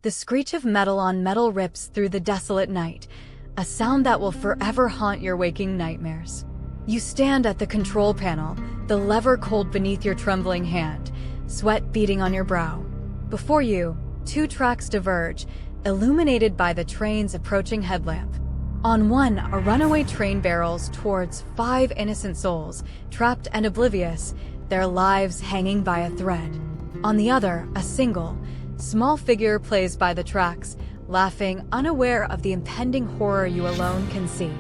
The screech of metal on metal rips through the desolate night, a sound that will forever haunt your waking nightmares. You stand at the control panel, the lever cold beneath your trembling hand, sweat beading on your brow. Before you, two tracks diverge, illuminated by the train's approaching headlamp. On one, a runaway train barrels towards 5 innocent souls, trapped and oblivious, their lives hanging by a thread. On the other, a single, small figure plays by the tracks, laughing, unaware of the impending horror you alone can see.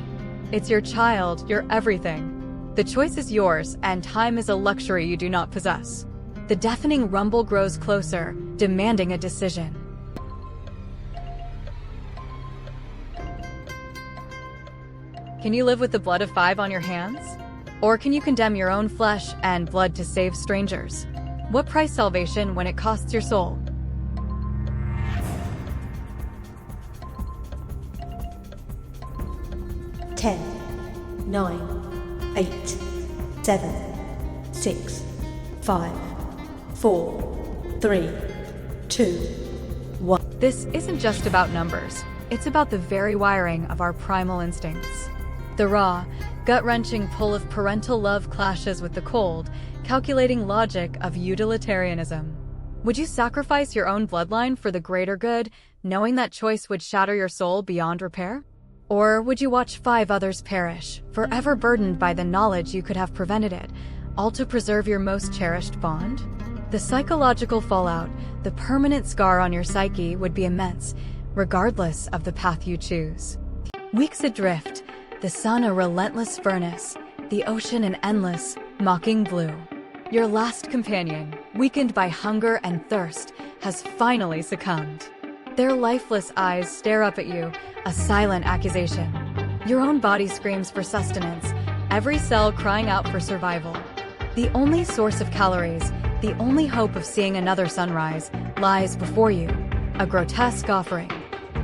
It's your child, your everything. The choice is yours, and time is a luxury you do not possess. The deafening rumble grows closer, demanding a decision. Can you live with the blood of 5 on your hands? Or can you condemn your own flesh and blood to save strangers? What price salvation when it costs your soul? Ten, 9, 8, 7, 6, 5, 4, 3, 2, 1. This isn't just about numbers. It's about the very wiring of our primal instincts. The raw, gut-wrenching pull of parental love clashes with the cold, calculating logic of utilitarianism. Would you sacrifice your own bloodline for the greater good, knowing that choice would shatter your soul beyond repair? Or would you watch 5 others perish, forever burdened by the knowledge you could have prevented it, all to preserve your most cherished bond? The psychological fallout, the permanent scar on your psyche would be immense, regardless of the path you choose. Weeks adrift, the sun a relentless furnace, the ocean an endless, mocking blue. Your last companion, weakened by hunger and thirst, has finally succumbed. Their lifeless eyes stare up at you, a silent accusation. Your own body screams for sustenance, every cell crying out for survival. The only source of calories, the only hope of seeing another sunrise, lies before you, a grotesque offering.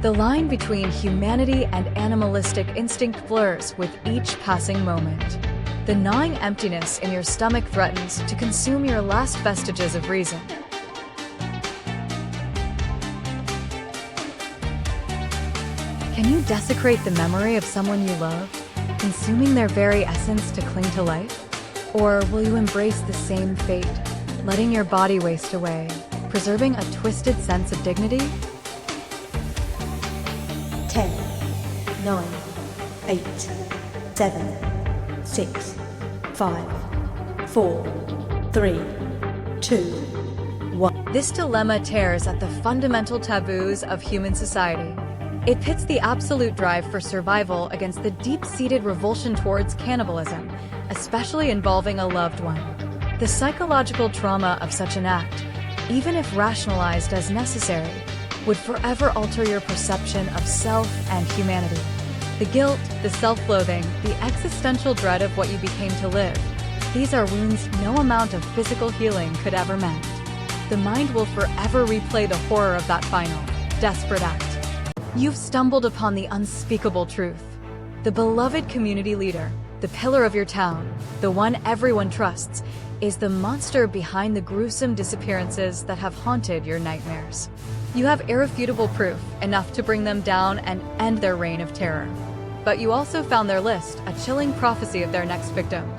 The line between humanity and animalistic instinct blurs with each passing moment. The gnawing emptiness in your stomach threatens to consume your last vestiges of reason. Can you desecrate the memory of someone you loved, consuming their very essence to cling to life? Or will you embrace the same fate, letting your body waste away, preserving a twisted sense of dignity? 10, 9, 8, 7, 6, 5, 4, 3, 2, 1. This dilemma tears at the fundamental taboos of human society. It pits the absolute drive for survival against the deep-seated revulsion towards cannibalism, especially involving a loved one. The psychological trauma of such an act, even if rationalized as necessary, would forever alter your perception of self and humanity. The guilt, the self-loathing, the existential dread of what you became to live, these are wounds no amount of physical healing could ever mend. The mind will forever replay the horror of that final, desperate act. You've stumbled upon the unspeakable truth. The beloved community leader, the pillar of your town, the one everyone trusts, is the monster behind the gruesome disappearances that have haunted your nightmares. You have irrefutable proof, enough to bring them down and end their reign of terror. But you also found their list, a chilling prophecy of their next victim.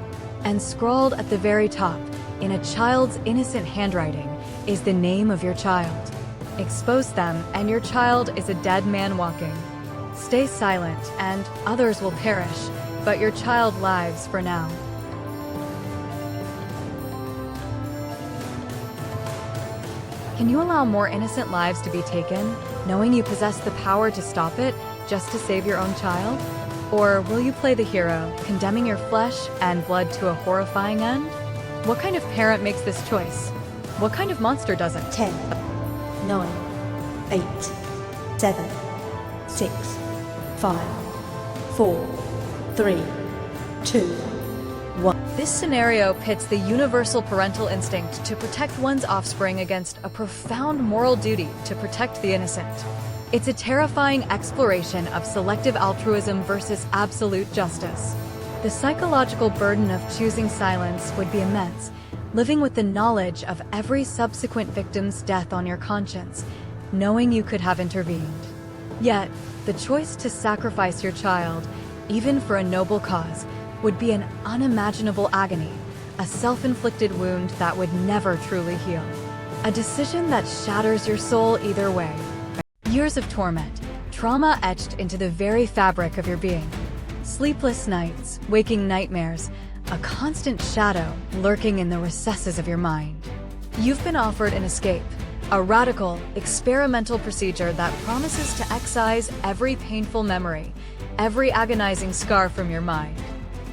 And scrawled at the very top, in a child's innocent handwriting, is the name of your child. Expose them, and your child is a dead man walking. Stay silent, and others will perish, but your child lives for now. Can you allow more innocent lives to be taken, knowing you possess the power to stop it, just to save your own child? Or will you play the hero, condemning your flesh and blood to a horrifying end? What kind of parent makes this choice? What kind of monster doesn't? 10, 9, 8, 7, 6, 5, 4, 3, 2, 1. This scenario pits the universal parental instinct to protect one's offspring against a profound moral duty to protect the innocent. It's a terrifying exploration of selective altruism versus absolute justice. The psychological burden of choosing silence would be immense, living with the knowledge of every subsequent victim's death on your conscience, knowing you could have intervened. Yet, the choice to sacrifice your child, even for a noble cause, would be an unimaginable agony, a self-inflicted wound that would never truly heal. A decision that shatters your soul either way. Years of torment, trauma etched into the very fabric of your being. Sleepless nights, waking nightmares, a constant shadow lurking in the recesses of your mind. You've been offered an escape, a radical, experimental procedure that promises to excise every painful memory, every agonizing scar from your mind.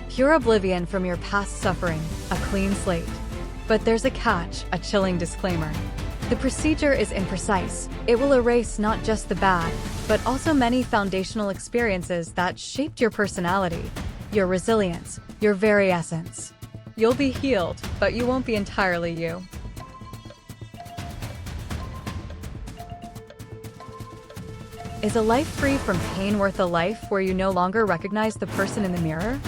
Pure oblivion from your past suffering, a clean slate. But there's a catch, a chilling disclaimer. The procedure is imprecise. It will erase not just the bad, but also many foundational experiences that shaped your personality, your resilience, your very essence. You'll be healed, but you won't be entirely you. Is a life free from pain worth a life where you no longer recognize the person in the mirror?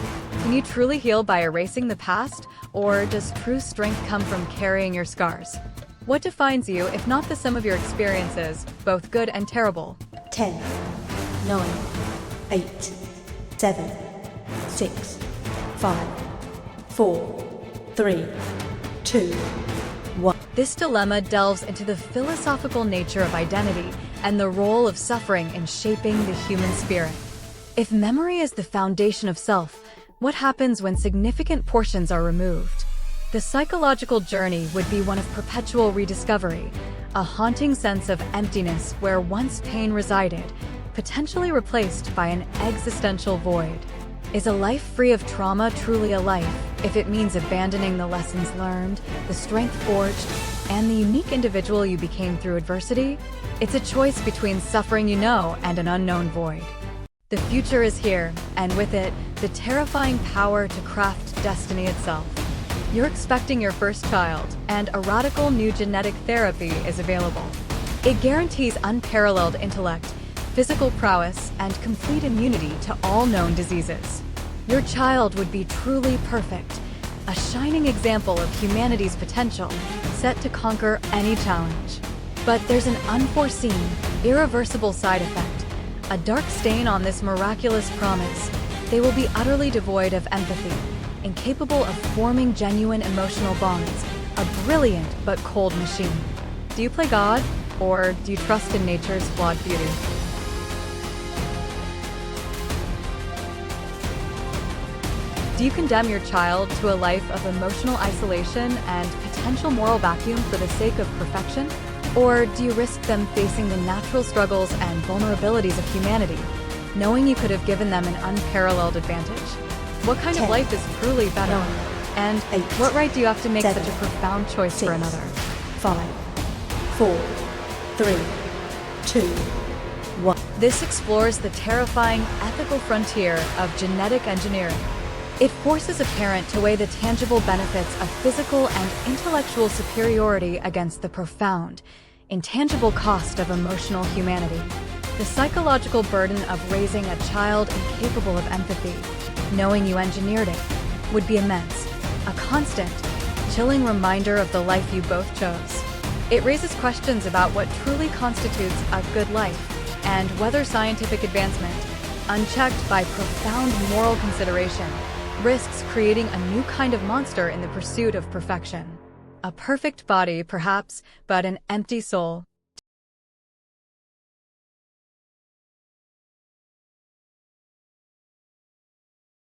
Can you truly heal by erasing the past, or does true strength come from carrying your scars? What defines you if not the sum of your experiences, both good and terrible? 10, 9, 8, 7, 6, 5, 4, 3, 2, 1. This dilemma delves into the philosophical nature of identity and the role of suffering in shaping the human spirit. If memory is the foundation of self, what happens when significant portions are removed? The psychological journey would be one of perpetual rediscovery, a haunting sense of emptiness where once pain resided, potentially replaced by an existential void. Is a life free of trauma truly a life, if it means abandoning the lessons learned, the strength forged, and the unique individual you became through adversity? It's a choice between suffering you know and an unknown void. The future is here, and with it, the terrifying power to craft destiny itself. You're expecting your first child, and a radical new genetic therapy is available. It guarantees unparalleled intellect, physical prowess, and complete immunity to all known diseases. Your child would be truly perfect, a shining example of humanity's potential, set to conquer any challenge. But there's an unforeseen, irreversible side effect, a dark stain on this miraculous promise. They will be utterly devoid of empathy, incapable of forming genuine emotional bonds, a brilliant but cold machine. Do you play God, or do you trust in nature's flawed beauty? Do you condemn your child to a life of emotional isolation and potential moral vacuum for the sake of perfection? Or do you risk them facing the natural struggles and vulnerabilities of humanity, knowing you could have given them an unparalleled advantage? What kind 10, of life is truly better? 9, And 8, what right do you have to make 7, such a profound choice 6, for another? 5, 4, 3, 2, 1. This explores the terrifying ethical frontier of genetic engineering. It forces a parent to weigh the tangible benefits of physical and intellectual superiority against the profound, intangible cost of emotional humanity. The psychological burden of raising a child incapable of empathy, knowing you engineered it, would be immense, a constant, chilling reminder of the life you both chose. It raises questions about what truly constitutes a good life, and whether scientific advancement, unchecked by profound moral consideration, risks creating a new kind of monster in the pursuit of perfection. A perfect body, perhaps, but an empty soul.